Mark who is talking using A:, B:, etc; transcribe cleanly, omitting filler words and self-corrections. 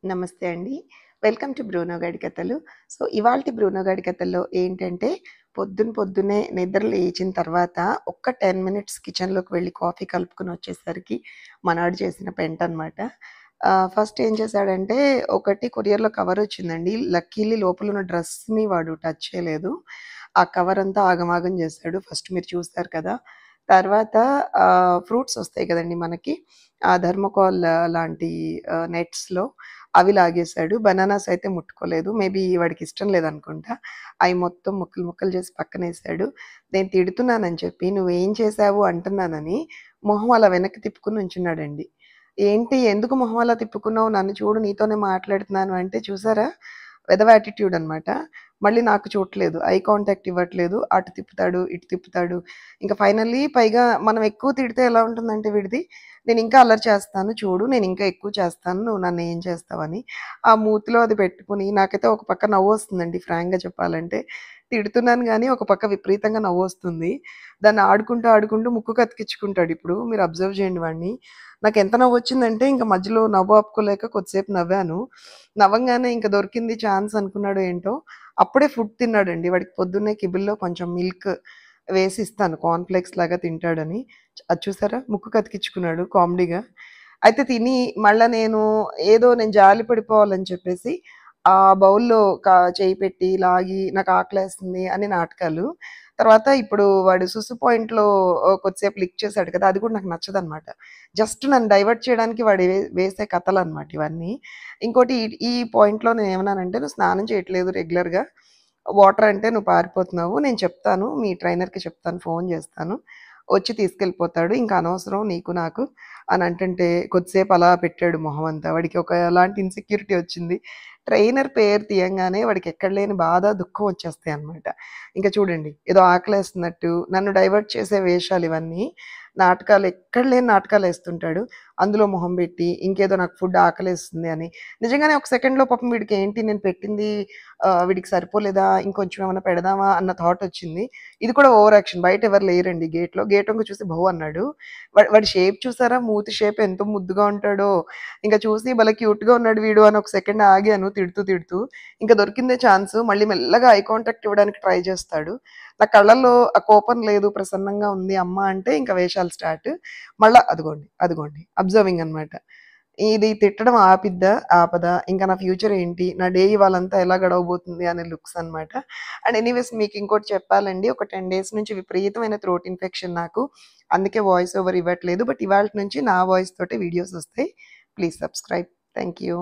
A: నమస్తే అండి. Welcome to Bruno గాడి కథలు. సో, ఇవాల్టి బ్రూనో గాడి కథల్లో ఏంటంటే, పొద్దున్నే నిద్ర లేచిన తర్వాత ఒక్క 10 మినిట్స్ కిచెన్‌లోకి వెళ్లి కాఫీ కలుపుకొనొచ్చేసరికి మనోడు చేసిన పెంటనమాట. ఫస్ట్ ఏం చేశాడంటే, ఒకటి కొరియర్‌లో కవరొచ్చిందండి. లక్కీలీ లోపలున్న డ్రెస్‌ని వాడు టచ్ చేయలేదు. ఆ కవరంతా ఆగమాగం చేశాడు. ఫస్ట్ మీరు చూసారు కదా! తర్వాత ఫ్రూట్స్ ఒస్తాయి కదండీ మనకి. థర్మోకాల్ లాంటి నెట్స్‌లో అవి లాగేశాడు. బనానాస్ అయితే ముట్టుకోలేదు. మేబీ వాడికిష్టం లేదనుకుంటా. అయి మొత్తం ముక్కలు ముక్కలు చేసి పక్కనేసాడు. నేను తిడుతున్నానని చెప్పి "నువ్వేం చేశావు" అంటున్నానని మొహం అలా వెనక్కి తిప్పుకొని నుంచున్నాడండి. ఏంటి ఎందుకు మొహం అలా తిప్పుకున్నావు? నన్ను చూడు నీతోనే మాట్లాడుతున్నాను అంటే చూసారా? వెధవ యాటిట్యూడ్ అనమాట. మళ్ళీ నాకు చూడట్లేదు. ఐ కాంటాక్ట్ ఇవ్వట్లేదు. అటు తిప్పుతాడు, ఇటు తిప్పుతాడు. ఇంక ఫైనల్లీ పైగా మనం ఎక్కువ తిడితే ఎలా ఉంటుందంటే వీడిది, నేనింకా అల్లరి చేస్తాను చూడు, నేనింకా ఎక్కువ చేస్తాను, నువ్వు నన్నేం చేస్తావని. ఆ మూతిలో అది పెట్టుకొని నాకైతే ఒక పక్క నవ్వొస్తుందండి ఫ్రాంక్‌గా చెప్పాలంటే. తిడుతున్నాను గానీ, ఒక పక్క విపరీతంగా నవ్వొస్తుంది. దాన్ని ఆడుకుంటూ, ఆడుకుంటూ ముక్కుకు అతికించుకుంటాడిప్పుడు. మీరు అబ్జర్వ్ చేయండి వాడిని. నాకెంత నవ్వొచ్చిందంటే, ఇంక మధ్యలో నవ్వు ఆపుకోలేక కొద్దిసేపు నవ్వాను. నవ్వంగానే ఇంక దొరికింది ఛాన్స్ అనుకున్నాడో ఏంటో, అప్పుడే ఫుడ్ తిన్నాడండి. వాడికి పొద్దున్నే కిబిన్‌లో కొంచెం మిల్క్ వేసి ఇస్తాను కార్న్ ఫ్లేక్స్ లాగా తింటాడని. అది చూసారా? ముక్కుకు అతికించుకున్నాడు కామెడీగా. అయితే తిని మళ్ళా నేను జాలి పడిపోవాలని చెప్పేసి ఆ బౌల్‌లో చెయ్యి పెట్టి లాగి నాకు ఆకలేస్తుంది అని నాటకాలు. తర్వాత ఇప్పుడు వాడు సుసు పాయింట్‌లో కొద్దిసేపు లిక్ చేసాడు కదా! అది కూడా నాకు నచ్చదనమాట. జస్ట్ నన్ను డైవర్ట్ చేయడానికి వాడు వేసే కథలనమాట ఇవన్నీ. ఇంకోటి ఈ పాయింట్‌లో నేనేమన్నానంటే, "నువ్వు స్నానం చేయట్లేదు రెగ్యులర్‌గా. వాటర్ అంటే నువ్వు పారిపోతున్నావు. నేను చెప్తాను. మీ ట్రైనర్‌కి చెప్తాను. ఫోను చేస్తాను. వచ్చి తీసుకెళ్ళిపోతాడు. ఇంక అనవసరం నీకు నాకు" అని అంటుంటే కొద్దిసేపు అలా పెట్టాడు మొహం అంతా. వాడికి ఒకలాంటి ఇన్‌సెక్యూరిటీ వచ్చింది. ట్రైనర్ పేరు తీయంగానే వాడికి ఎక్కడ లేని బాధ, దుఃఖం వచ్చేస్తాయన్నమాట. ఇంక చూడండి ఏదో ఆకలేస్తున్నట్టు నన్ను డైవర్ట్ చేసే వేషాలివన్నీ. నాటకాలు ఎక్కడ లేని నాటకాలేస్తుంటాడు. అందులో మొహం పెట్టి ఇంకేదో నాకు ఫుడ్ ఆకలేస్తుంది అని. నిజంగానే ఒక సెకండ్‌లో పాపం వీడికి ఏంటి నేను పెట్టింది వీడికి సరిపోలేదా? ఇంకొంచెం ఏమన్నా పెడదామా అన్న థాట్ వచ్చింది. ఇది కూడా ఓవర్ యాక్షన్. బయట ఎవరు లేరండి గేట్‌లో. గేట్ వంక చూసి భౌ అన్నాడు. వాడి షేప్ చూసారా? మూతి షేప్ ఎంత ముద్దుగా ఉంటాడో. ఇంక చూసి భలే క్యూట్‌గా ఉన్నాడు వీడు అని ఒక సెకండ్ ఆగాను తిడుతూ. ఇంక దొరికిందే ఛాన్స్. మళ్ళీ మెల్లగా ఐ కాంటాక్ట్ ఇవ్వడానికి ట్రై చేస్తాడు. నా కళ్ళల్లో ఆ కోపం లేదు, ప్రసన్నంగా ఉంది అమ్మ అంటే ఇంక వేషాలు స్టార్ట్. మళ్ళా అదిగోండి అబ్జర్వింగ్ అనమాట. ఇది తిట్టడం ఆపిద్దా? ఆపదా? ఇంకా నా ఫ్యూచర్ ఏంటి? నా డే ఇవాళంతా ఎలా గడవబోతుంది అనే లుక్స్ అనమాట. అండ్ ఎనీవేస్ మీకింకోటి చెప్పాలండి. ఒక 10 డేస్ నుంచి విపరీతమైన థ్రోట్ ఇన్ఫెక్షన్ నాకు. అందుకే వాయిస్ ఓవర్ ఇవ్వట్లేదు. బట్ ఇవాల్టి నుంచి నా వాయిస్ తోటే వీడియోస్ ఒస్తాయి. Please subscribe. Thank you.